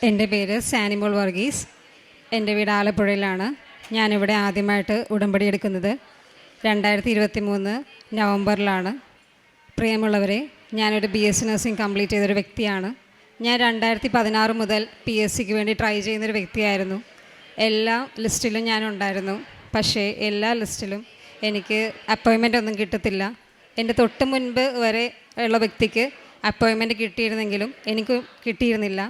എൻ്റെ പേര് സാനിമോൾ വർഗീസ്. എൻ്റെ വീട് ആലപ്പുഴയിലാണ്. ഞാനിവിടെ ആദ്യമായിട്ട് ഉടമ്പടി എടുക്കുന്നത് 2023 നവംബറിലാണ്. പ്രിയമുള്ളവരെ, ഞാനൊരു BSc നഴ്സിംഗ് കംപ്ലീറ്റ് ചെയ്തൊരു വ്യക്തിയാണ്. ഞാൻ 2016 മുതൽ PSCക്ക് വേണ്ടി ട്രൈ ചെയ്യുന്നൊരു വ്യക്തിയായിരുന്നു. എല്ലാ ലിസ്റ്റിലും ഞാനുണ്ടായിരുന്നു. പക്ഷേ എല്ലാ ലിസ്റ്റിലും എനിക്ക് അപ്പോയിൻമെൻ്റ് ഒന്നും കിട്ടത്തില്ല. എൻ്റെ തൊട്ട് മുൻപ് വരെ ഉള്ള വ്യക്തിക്ക് അപ്പോയിൻമെൻറ്റ് കിട്ടിയിരുന്നെങ്കിലും എനിക്ക് കിട്ടിയിരുന്നില്ല.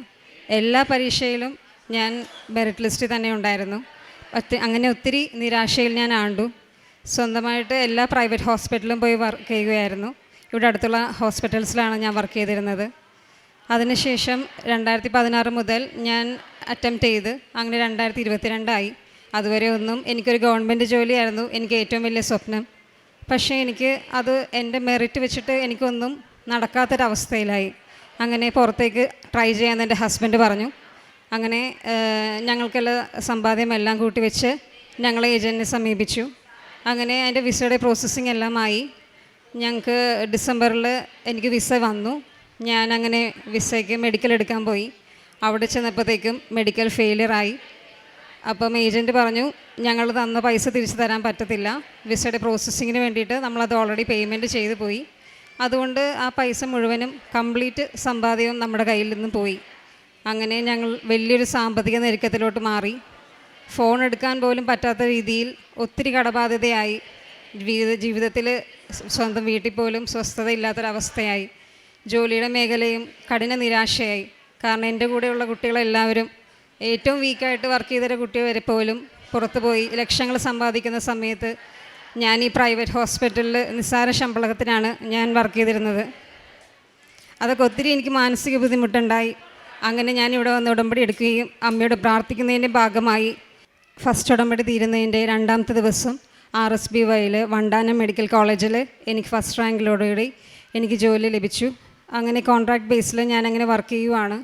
എല്ലാ പരീക്ഷയിലും ഞാൻ മെറിറ്റ് ലിസ്റ്റിൽ തന്നെ ഉണ്ടായിരുന്നു. അങ്ങനെ ഒത്തിരി നിരാശയിൽ ഞാൻ ആണ്ടു. സ്വന്തമായിട്ട് എല്ലാ പ്രൈവറ്റ് ഹോസ്പിറ്റലിലും പോയി വർക്ക് ചെയ്യുകയായിരുന്നു. ഇവിടെ അടുത്തുള്ള ഹോസ്പിറ്റൽസിലാണ് ഞാൻ വർക്ക് ചെയ്തിരുന്നത്. അതിനുശേഷം 2016 മുതൽ ഞാൻ അറ്റംപ്റ്റ് ചെയ്ത് അങ്ങനെ 2022 അതുവരെ ഒന്നും എനിക്കൊരു ഗവൺമെൻറ് ജോലിയായിരുന്നു എനിക്ക് ഏറ്റവും വലിയ സ്വപ്നം. പക്ഷേ എനിക്ക് അത് എൻ്റെ മെറിറ്റ് വെച്ചിട്ട് എനിക്കൊന്നും നടക്കാത്തൊരവസ്ഥയിലായി. അങ്ങനെ പുറത്തേക്ക് ട്രൈ ചെയ്യാമെന്ന് എൻ്റെ ഹസ്ബൻഡ് പറഞ്ഞു. അങ്ങനെ ഞങ്ങൾക്കെല്ലാം സമ്പാദ്യമെല്ലാം കൂട്ടി വെച്ച് ഞങ്ങൾ ഏജൻറ്റിനെ സമീപിച്ചു. അങ്ങനെ അതിൻ്റെ വിസയുടെ പ്രോസസ്സിങ് എല്ലാം ആയി. ഞങ്ങൾക്ക് ഡിസംബറിൽ എനിക്ക് വിസ വന്നു. ഞാൻ അങ്ങനെ വിസയ്ക്ക് മെഡിക്കൽ എടുക്കാൻ പോയി. അവിടെ ചെന്നപ്പോഴത്തേക്കും മെഡിക്കൽ ഫെയിലിയറായി. അപ്പം ഏജൻറ്റ് പറഞ്ഞു, ഞങ്ങൾ തന്ന പൈസ തിരിച്ചു തരാൻ പറ്റത്തില്ല. വിസയുടെ പ്രോസസ്സിങ്ങിന് വേണ്ടിയിട്ട് നമ്മളത് ഓൾറെഡി പേയ്മെൻറ്റ് ചെയ്ത് പോയി. അതുകൊണ്ട് ആ പൈസ മുഴുവനും കംപ്ലീറ്റ് സമ്പാദ്യവും നമ്മുടെ കയ്യിൽ നിന്നും പോയി. അങ്ങനെ ഞങ്ങൾ വലിയൊരു സാമ്പത്തിക ഞെരുക്കത്തിലോട്ട് മാറി. ഫോൺ എടുക്കാൻ പോലും പറ്റാത്ത രീതിയിൽ ഒത്തിരി കടബാധ്യതയായി. ജീവിതത്തിൽ സ്വന്തം വീട്ടിൽ പോലും സ്വസ്ഥത ഇല്ലാത്തൊരവസ്ഥയായി. ജോലിയുടെ മേഖലയും കഠിന നിരാശയായി. കാരണം എൻ്റെ കൂടെയുള്ള കുട്ടികളെല്ലാവരും ഏറ്റവും വീക്കായിട്ട് വർക്ക് ചെയ്തൊരു കുട്ടി വരെ പോലും പുറത്തു പോയി ലക്ഷങ്ങൾ സമ്പാദിക്കുന്ന സമയത്ത് ഞാൻ ഈ പ്രൈവറ്റ് ഹോസ്പിറ്റലിൽ നിസ്സാര ശമ്പളത്തിനാണ് ഞാൻ വർക്ക് ചെയ്തിരുന്നത്. അതൊക്കെ ഒത്തിരി എനിക്ക് മാനസിക ബുദ്ധിമുട്ടുണ്ടായി. അങ്ങനെ ഞാൻ ഇവിടെ വന്ന് ഉടമ്പടി എടുക്കുകയും അമ്മയോട് പ്രാർത്ഥിക്കുന്നതിൻ്റെ ഭാഗമായി ഫസ്റ്റ് ഉടമ്പടി തീരുന്നതിൻ്റെ 2ാമത്തെ ദിവസം RSBYയിൽ വണ്ടാനം മെഡിക്കൽ കോളേജിൽ എനിക്ക് ഫസ്റ്റ് റാങ്കിലോടുകൂടി എനിക്ക് ജോലി ലഭിച്ചു. അങ്ങനെ കോൺട്രാക്ട് ബേസിൽ ഞാനങ്ങനെ വർക്ക് ചെയ്യുവാണ്.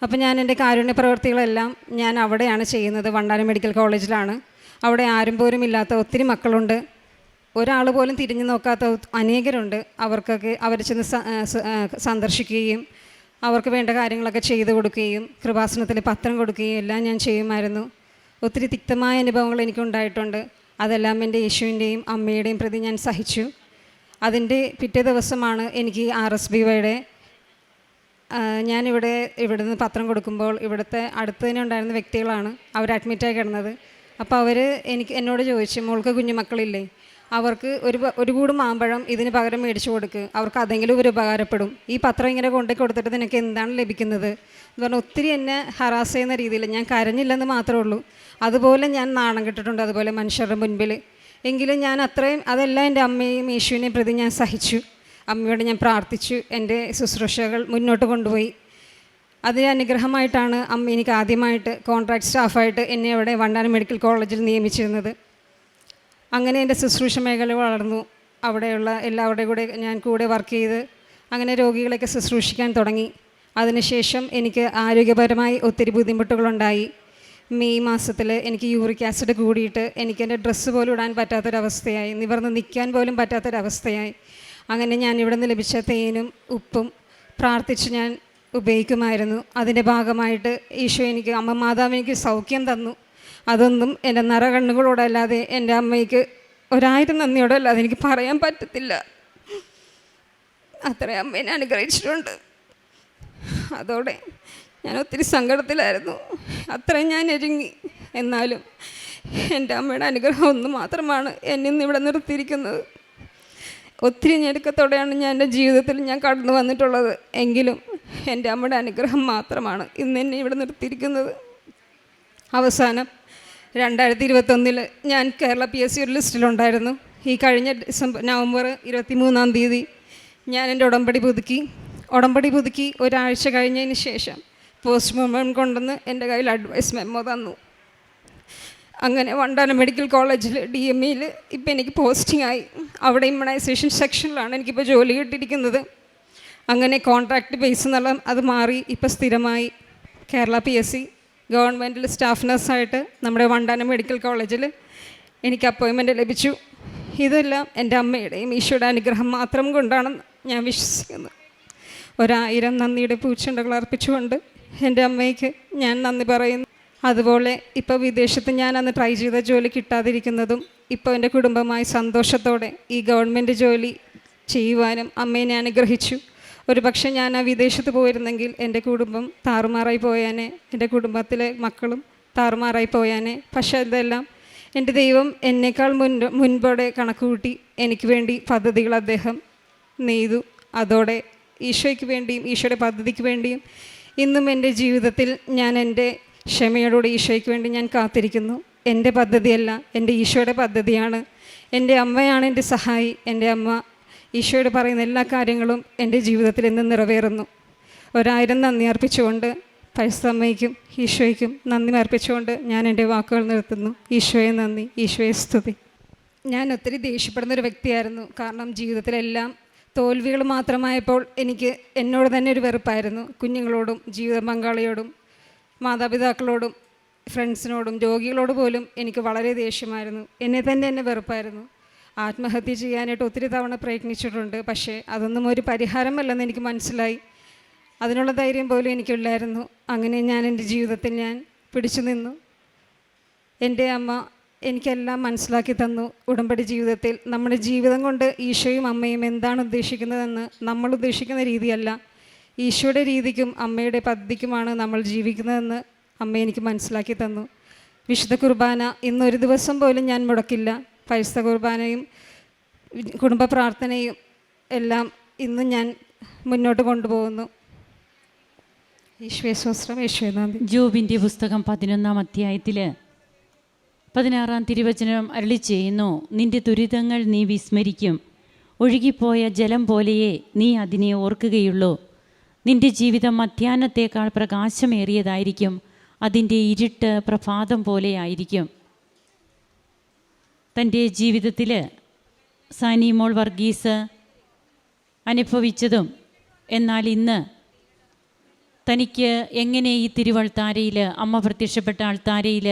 അപ്പോൾ ഞാൻ എൻ്റെ കാരുണ്യ പ്രവൃത്തികളെല്ലാം ഞാൻ അവിടെയാണ് ചെയ്യുന്നത്. വണ്ടാനം മെഡിക്കൽ കോളേജിലാണ്. അവിടെ ആരും പോലും ഇല്ലാത്ത ഒത്തിരി മക്കളുണ്ട്. ഒരാൾ പോലും തിരിഞ്ഞു നോക്കാത്ത അനേകരുണ്ട്. അവർക്കൊക്കെ അവർ ചെന്ന് സന്ദർശിക്കുകയും അവർക്ക് വേണ്ട കാര്യങ്ങളൊക്കെ ചെയ്തു കൊടുക്കുകയും കൃപാസനത്തിൽ പത്രം കൊടുക്കുകയും എല്ലാം ഞാൻ ചെയ്യുമായിരുന്നു. ഒത്തിരി തിക്തമായ അനുഭവങ്ങൾ എനിക്കുണ്ടായിട്ടുണ്ട്. അതെല്ലാം എൻ്റെ യേശുവിൻ്റെയും അമ്മയുടെയും പ്രതി ഞാൻ സഹിച്ചു. അതിൻ്റെ പിറ്റേ ദിവസമാണ് എനിക്ക് RSBYയുടെ ഞാനിവിടെ നിന്ന് പത്രം കൊടുക്കുമ്പോൾ ഇവിടുത്തെ അടുത്ത് തന്നെ ഉണ്ടായിരുന്ന വ്യക്തികളാണ് അവർ അഡ്മിറ്റായി കിടന്നത്. അപ്പോൾ അവർ എന്നോട് ചോദിച്ചു, മോൾക്ക് കുഞ്ഞുമക്കളില്ലേ, അവർക്ക് ഒരു കൂട് മാമ്പഴം ഇതിന് പകരം മേടിച്ചു കൊടുക്കുക, അവർക്ക് അതെങ്കിലും ഒരു ഉപകാരപ്പെടും. ഈ പത്രം ഇങ്ങനെ കൊണ്ടു കൊടുത്തിട്ട് നിനക്ക് എന്താണ് ലഭിക്കുന്നത് എന്ന് പറഞ്ഞാൽ ഒത്തിരി എന്നെ ഹറാസ് ചെയ്യുന്ന രീതിയിൽ. ഞാൻ കരഞ്ഞില്ലെന്ന് മാത്രമേ ഉള്ളൂ, അതുപോലെ ഞാൻ നാണം കെട്ടിട്ടുണ്ട് അതുപോലെ മനുഷ്യരുടെ മുൻപിൽ. എങ്കിലും ഞാൻ അത്രയും അതെല്ലാം എൻ്റെ അമ്മയെയും യേശുവിനെയും പ്രതി ഞാൻ സഹിച്ചു. അമ്മയോട് ഞാൻ പ്രാർത്ഥിച്ചു. എൻ്റെ ശുശ്രൂഷകൾ മുന്നോട്ട് കൊണ്ടുപോയി. അതിന് അനുഗ്രഹമായിട്ടാണ് അമ്മ എനിക്ക് ആദ്യമായിട്ട് കോൺട്രാക്ട് സ്റ്റാഫായിട്ട് എന്നെ അവിടെ വണ്ടാനം മെഡിക്കൽ കോളേജിൽ നിയമിച്ചിരുന്നത്. അങ്ങനെ എൻ്റെ ശുശ്രൂഷ മേഖല വളർന്നു. അവിടെയുള്ള എല്ലാവരുടെ കൂടെ ഞാൻ കൂടെ വർക്ക് ചെയ്ത് അങ്ങനെ രോഗികളെയൊക്കെ ശുശ്രൂഷിക്കാൻ തുടങ്ങി. അതിനുശേഷം എനിക്ക് ആരോഗ്യപരമായി ഒത്തിരി ബുദ്ധിമുട്ടുകളുണ്ടായി. മെയ് മാസത്തിൽ എനിക്ക് യൂറിക് ആസിഡ് കൂടിയിട്ട് എനിക്കെൻ്റെ ഡ്രസ്സ് പോലും ഇടാൻ പറ്റാത്തൊരവസ്ഥയായി. നിവർന്ന് നിൽക്കാൻ പോലും പറ്റാത്തൊരവസ്ഥയായി. അങ്ങനെ ഞാൻ ഇവിടെ നിന്ന് ലഭിച്ച തേനും ഉപ്പും പ്രാർത്ഥിച്ച് ഞാൻ ഉപയോഗിക്കുമായിരുന്നു. അതിൻ്റെ ഭാഗമായിട്ട് ഈശോ എനിക്ക് അമ്മ മാതാവ് എനിക്ക് സൗഖ്യം തന്നു. അതൊന്നും എൻ്റെ നിറകണ്ണുകളോടല്ലാതെ എൻ്റെ അമ്മയ്ക്ക് 1000 നന്ദിയോടല്ലാതെ എനിക്ക് പറയാൻ പറ്റത്തില്ല. അത്രയും അമ്മേനെ അനുഗ്രഹിച്ചിട്ടുണ്ട്. അതോടെ ഞാൻ ഒത്തിരി സങ്കടത്തിലായിരുന്നു. അത്രയും ഞാൻ ഒരുങ്ങി. എന്നാലും എൻ്റെ അമ്മയുടെ അനുഗ്രഹം ഒന്ന് മാത്രമാണ് എന്നെ ഇന്ന് ഇവിടെ നിർത്തിയിരിക്കുന്നത്. ഒത്തിരി ഞെരുക്കത്തോടെയാണ് ഞാൻ എൻ്റെ ജീവിതത്തിൽ ഞാൻ കടന്നു വന്നിട്ടുള്ളത്. എങ്കിലും എൻ്റെ അമ്മയുടെ അനുഗ്രഹം മാത്രമാണ് ഇന്ന് എന്നെ ഇവിടെ നിർത്തിയിരിക്കുന്നത്. അവസാനം 2021 ഞാൻ കേരള PSC ഒരു ലിസ്റ്റിലുണ്ടായിരുന്നു. ഈ കഴിഞ്ഞ നവംബർ 23 ഞാൻ എൻ്റെ ഉടമ്പടി പുതുക്കി ഒരാഴ്ച കഴിഞ്ഞതിന് ശേഷം പോസ്റ്റ് മോർട്ടം കൊണ്ടുവന്ന് എൻ്റെ കയ്യിൽ അഡ്വൈസ് മെമ്മോ തന്നു. അങ്ങനെ വണ്ടാനം മെഡിക്കൽ കോളേജിൽ DMEയിൽ ഇപ്പം എനിക്ക് പോസ്റ്റിംഗ് ആയി. അവിടെ ഇമ്മ്യൂണൈസേഷൻ സെക്ഷനിലാണ് എനിക്കിപ്പോൾ ജോലി കിട്ടിയിരിക്കുന്നത്. അങ്ങനെ കോൺട്രാക്ട് ബേസ് എന്നുള്ള അത് മാറി ഇപ്പോൾ സ്ഥിരമായി കേരള PSC ഗവൺമെൻറ്റിൽ സ്റ്റാഫ് നഴ്സായിട്ട് നമ്മുടെ വണ്ടാനം മെഡിക്കൽ കോളേജിൽ എനിക്ക് അപ്പോയിൻമെൻറ്റ് ലഭിച്ചു. ഇതെല്ലാം എൻ്റെ അമ്മയുടെയും ഈശോയുടെ അനുഗ്രഹം മാത്രം കൊണ്ടാണെന്ന് ഞാൻ വിശ്വസിക്കുന്നു. 1000 നന്ദിയുടെ പൂച്ചെണ്ടുകൾ അർപ്പിച്ചുകൊണ്ട് എൻ്റെ അമ്മയ്ക്ക് ഞാൻ നന്ദി പറയുന്നു. അതുപോലെ ഇപ്പോൾ വിദേശത്ത് ഞാൻ അന്ന് ട്രൈ ചെയ്ത ജോലി കിട്ടാതിരിക്കുന്നതും ഇപ്പോൾ എൻ്റെ കുടുംബമായി സന്തോഷത്തോടെ ഈ ഗവൺമെൻറ് ജോലി ചെയ്യുവാനും അമ്മയെ അനുഗ്രഹിച്ചു. ഒരു പക്ഷേ ഞാൻ ആ വിദേശത്ത് പോയിരുന്നെങ്കിൽ എൻ്റെ കുടുംബം താറുമാറായി പോയാനെ, എൻ്റെ കുടുംബത്തിലെ മക്കളും താറുമാറായി പോയാനെ. പക്ഷേ ഇതെല്ലാം എൻ്റെ ദൈവം എന്നേക്കാൾ മുൻപോടെ കണക്കുകൂട്ടി എനിക്ക് വേണ്ടി പദ്ധതികൾ അദ്ദേഹം നെയ്തു. അതോടെ ഈശോയ്ക്ക് വേണ്ടിയും ഈശോയുടെ പദ്ധതിക്ക് വേണ്ടിയും ഇന്നും എൻ്റെ ജീവിതത്തിൽ ഞാൻ എൻ്റെ ക്ഷമയോടുകൂടി ഈശോയ്ക്ക് വേണ്ടി ഞാൻ കാത്തിരിക്കുന്നു. എൻ്റെ പദ്ധതിയല്ല, എൻ്റെ ഈശോയുടെ പദ്ധതിയാണ്. എൻ്റെ അമ്മയാണ് എൻ്റെ സഹായി. എൻ്റെ അമ്മ ഈശോയോട് പറയുന്ന എല്ലാ കാര്യങ്ങളും എൻ്റെ ജീവിതത്തിൽ ഇന്ന് നിറവേറുന്നു. 1000 നന്ദി അർപ്പിച്ചുകൊണ്ട് പരിശുദ്ധമ്മയ്ക്കും ഈശോയ്ക്കും നന്ദി അർപ്പിച്ചുകൊണ്ട് ഞാൻ എൻ്റെ വാക്കുകൾ നിർത്തുന്നു. ഈശോയെ നന്ദി, ഈശോയെ സ്തുതി. ഞാൻ ഒത്തിരി ദേഷ്യപ്പെടുന്നൊരു വ്യക്തിയായിരുന്നു. കാരണം ജീവിതത്തിലെല്ലാം തോൽവികൾ മാത്രമായപ്പോൾ എനിക്ക് എന്നോട് തന്നെ ഒരു വെറുപ്പായിരുന്നു. കുഞ്ഞുങ്ങളോടും ജീവിത പങ്കാളിയോടും മാതാപിതാക്കളോടും ഫ്രണ്ട്സിനോടും രോഗികളോട് പോലും എനിക്ക് വളരെ ദേഷ്യമായിരുന്നു. എന്നെ വെറുപ്പായിരുന്നു. ആത്മഹത്യ ചെയ്യാനായിട്ട് ഒത്തിരി തവണ പ്രയത്നിച്ചിട്ടുണ്ട്. പക്ഷേ അതൊന്നും ഒരു പരിഹാരമല്ലെന്ന് എനിക്ക് മനസ്സിലായി. അതിനുള്ള ധൈര്യം പോലും എനിക്കില്ലായിരുന്നു. അങ്ങനെ ഞാൻ എൻ്റെ ജീവിതത്തിൽ ഞാൻ പിടിച്ചു നിന്നു. എൻ്റെ അമ്മ എനിക്കെല്ലാം മനസ്സിലാക്കി തന്നു. ഉടമ്പടി ജീവിതത്തിൽ നമ്മുടെ ജീവിതം കൊണ്ട് ഈശോയും അമ്മയും എന്താണ് ഉദ്ദേശിക്കുന്നതെന്ന് നമ്മൾ ഉദ്ദേശിക്കുന്ന രീതിയല്ല, ഈശോയുടെ രീതിക്കും അമ്മയുടെ പദ്ധതിക്കുമാണ് നമ്മൾ ജീവിക്കുന്നതെന്ന് അമ്മ എനിക്ക് മനസ്സിലാക്കി തന്നു. വിശുദ്ധ കുർബാന ഇന്നൊരു ദിവസം പോലും ഞാൻ മുടക്കില്ല. പരിശുദ്ധ കുർബാനയും കുടുംബ പ്രാർത്ഥനയും എല്ലാം ഇന്നും ഞാൻ മുന്നോട്ട് കൊണ്ടുപോകുന്നു. ഈശോയെ സ്തോത്രം, ഈശോയെ നന്ദി. ജോബിൻ്റെ പുസ്തകം 11-ാം അധ്യായത്തിൽ 16-ാം തിരുവചനം അരുളി ചെയ്യുന്നു, നിന്റെ ദുരിതങ്ങൾ നീ വിസ്മരിക്കും, ഒഴുകിപ്പോയ ജലം പോലെയേ നീ അതിനെ ഓർക്കുകയുള്ളൂ. നിന്റെ ജീവിതം മധ്യാഹ്നത്തേക്കാൾ പ്രകാശമേറിയതായിരിക്കും, അതിൻ്റെ ഇരുട്ട് പ്രഭാതം പോലെയായിരിക്കും. തൻ്റെ ജീവിതത്തിൽ സാനിമോൾ വർഗീസ് അനുഭവിച്ചതും എന്നാൽ ഇന്ന് തനിക്ക് എങ്ങനെ ഈ തിരുവൾത്താരയിൽ, അമ്മ പ്രത്യക്ഷപ്പെട്ട അൾത്താരയിൽ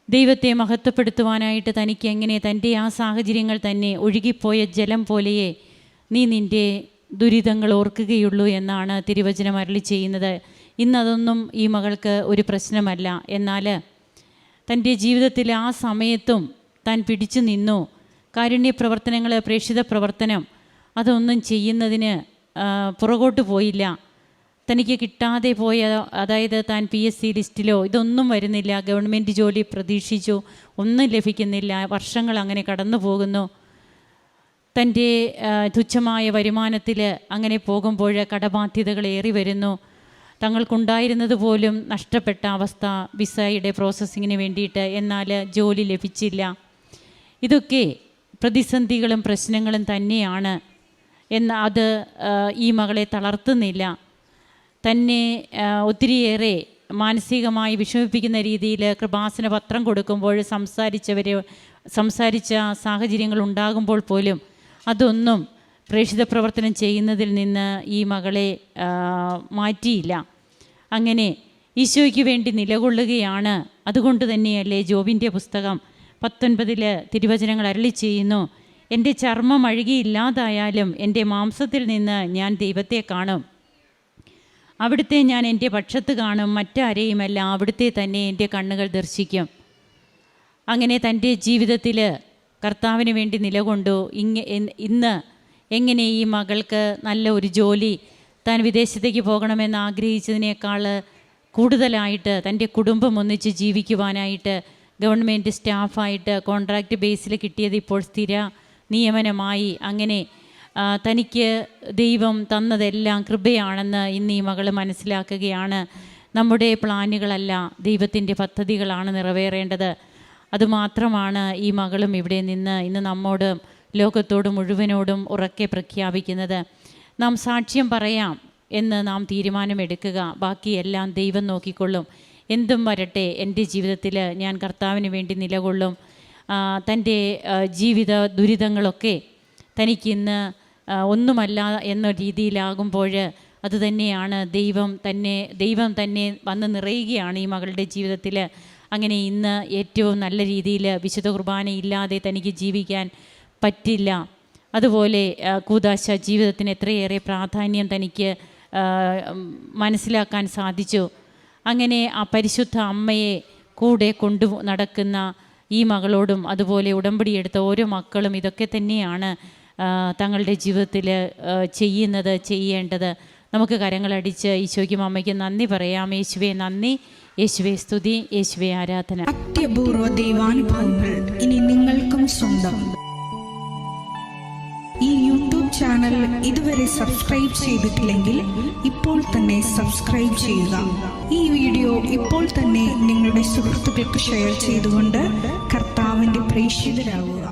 ദൈവത്തെ മഹത്വപ്പെടുത്തുവാനായിട്ട് തനിക്ക് എങ്ങനെ തൻ്റെ ആ സാഹചര്യങ്ങൾ തന്നെ ഒഴുകിപ്പോയ ജലം പോലെയേ നീ നിൻ്റെ ദുരിതങ്ങൾ ഓർക്കുകയുള്ളൂ എന്നാണ് തിരുവചനം അരുളി ചെയ്യുന്നത്. ഇന്നതൊന്നും ഈ മകൾക്ക് ഒരു പ്രശ്നമല്ല. എന്നാൽ തൻ്റെ ജീവിതത്തിൽ ആ സമയത്തും താൻ പിടിച്ചു നിന്നു. കാരുണ്യ പ്രവർത്തനങ്ങൾ, പ്രേക്ഷിത പ്രവർത്തനം അതൊന്നും ചെയ്യുന്നതിന് പുറകോട്ട് പോയില്ല. തനിക്ക് കിട്ടാതെ പോയ, അതായത് താൻ PSC ലിസ്റ്റിലോ ഇതൊന്നും വരുന്നില്ല, ഗവൺമെൻറ് ജോലി പ്രതീക്ഷിച്ചു, ഒന്നും ലഭിക്കുന്നില്ല, വർഷങ്ങൾ അങ്ങനെ കടന്നു പോകുന്നു. തൻ്റെ തുച്ഛമായ വരുമാനത്തിൽ അങ്ങനെ പോകുമ്പോൾ കടബാധ്യതകൾ ഏറി വരുന്നു. തങ്ങൾക്കുണ്ടായിരുന്നത് പോലും നഷ്ടപ്പെട്ട അവസ്ഥ വിസയുടെ പ്രോസസ്സിങ്ങിന് വേണ്ടിയിട്ട്. എന്നാൽ ജോലി ലഭിച്ചില്ല. ഇതൊക്കെ പ്രതിസന്ധികളും പ്രശ്നങ്ങളും തന്നെയാണ്. അത് ഈ മകളെ തളർത്തുന്നില്ല. തന്നെ ഒത്തിരിയേറെ മാനസികമായി വിഷമിപ്പിക്കുന്ന രീതിയിൽ കൃപാസന പത്രം കൊടുക്കുമ്പോൾ സംസാരിച്ച സാഹചര്യങ്ങൾ ഉണ്ടാകുമ്പോൾ പോലും അതൊന്നും പ്രേക്ഷിത പ്രവർത്തനം ചെയ്യുന്നതിൽ നിന്ന് ഈ മകളെ മാറ്റിയില്ല. അങ്ങനെ ഈശോയ്ക്ക് വേണ്ടി നിലകൊള്ളുകയാണ്. അതുകൊണ്ട് തന്നെയല്ലേ ജോബിൻ്റെ പുസ്തകം 19 തിരുവചനങ്ങൾ അരുളി ചെയ്യുന്നു, എൻ്റെ ചർമ്മം അഴുകിയില്ലാതായാലും എൻ്റെ മാംസത്തിൽ നിന്ന് ഞാൻ ദൈവത്തെ കാണും, അവിടുത്തെ ഞാൻ എൻ്റെ പക്ഷത്ത് കാണും, മറ്റാരെയുമല്ല, അവിടുത്തെ തന്നെ എൻ്റെ കണ്ണുകൾ ദർശിക്കും. അങ്ങനെ തൻ്റെ ജീവിതത്തിൽ കർത്താവിന് വേണ്ടി നിലകൊണ്ടു. ഇന്ന് എങ്ങനെ ഈ മകൾക്ക് നല്ല ഒരു ജോലി, താൻ വിദേശത്തേക്ക് പോകണമെന്ന് ആഗ്രഹിച്ചതിനേക്കാൾ കൂടുതലായിട്ട് തൻ്റെ കുടുംബം ഒന്നിച്ച് ജീവിക്കുവാനായിട്ട് ഗവൺമെൻറ് സ്റ്റാഫായിട്ട് കോൺട്രാക്റ്റ് ബേസിൽ കിട്ടിയത് ഇപ്പോൾ സ്ഥിര നിയമനമായി. അങ്ങനെ തനിക്ക് ദൈവം തന്നതെല്ലാം കൃപയാണെന്ന് ഇന്ന് ഈ മകൾ മനസ്സിലാക്കുകയാണ്. നമ്മുടെ പ്ലാനുകളല്ല, ദൈവത്തിൻ്റെ പദ്ധതികളാണ് നിറവേറേണ്ടത്. അതുമാത്രമാണ് ഈ മകളും ഇവിടെ നിന്ന് ഇന്ന് നമ്മോട്, ലോകത്തോട് മുഴുവനോടും ഉറക്കെ പ്രഖ്യാപിക്കുന്നത്. നാം സാക്ഷ്യം പറയാം എന്ന് നാം തീരുമാനമെടുക്കുക, ബാക്കിയെല്ലാം ദൈവം നോക്കിക്കൊള്ളും. എന്തും വരട്ടെ, എൻ്റെ ജീവിതത്തിൽ ഞാൻ കർത്താവിന് വേണ്ടി നിലകൊള്ളും. തൻ്റെ ജീവിത ദുരിതങ്ങളൊക്കെ തനിക്കിന്ന് ഒന്നുമല്ല എന്ന രീതിയിലാകുമ്പോൾ അതുതന്നെയാണ് ദൈവം തന്നെ വന്ന് നിറയുകയാണ് ഈ മകളുടെ ജീവിതത്തിൽ. അങ്ങനെ ഇന്ന് ഏറ്റവും നല്ല രീതിയിൽ വിശുദ്ധ കുർബാനയില്ലാതെ തനിക്ക് ജീവിക്കാൻ പറ്റില്ല. അതുപോലെ കൂദാശ ജീവിതത്തിന് എത്രയേറെ പ്രാധാന്യം തനിക്ക് മനസ്സിലാക്കാൻ സാധിച്ചു. അങ്ങനെ ആ പരിശുദ്ധ അമ്മയെ കൂടെ കൊണ്ടു നടക്കുന്ന ഈ മകളോടും അതുപോലെ ഉടമ്പടി എടുത്ത ഓരോ മക്കളും ഇതൊക്കെ തന്നെയാണ് തങ്ങളുടെ ജീവിതത്തിൽ ചെയ്യേണ്ടത്. നമുക്ക് കരങ്ങളടിച്ച് ഈശോയ്ക്കും അമ്മയ്ക്കും നന്ദി പറയാം. യേശുവേ നന്ദി, യേശുവേ സ്തുതി, യേശുവേ ആരാധന. അത്യപൂർവ ദൈവാനുഭവങ്ങൾ ഇനി നിങ്ങൾക്കും സ്വന്തം. ഈ യൂട്യൂബ് ചാനൽ ഇതുവരെ സബ്സ്ക്രൈബ് ചെയ്തിട്ടില്ലെങ്കിൽ ഇപ്പോൾ തന്നെ സബ്സ്ക്രൈബ് ചെയ്യുക. ഈ വീഡിയോ ഇപ്പോൾ തന്നെ നിങ്ങളുടെ സുഹൃത്തുക്കൾക്ക് ഷെയർ ചെയ്തുകൊണ്ട് കർത്താവിൻ്റെ പ്രേക്ഷിതരാകുക.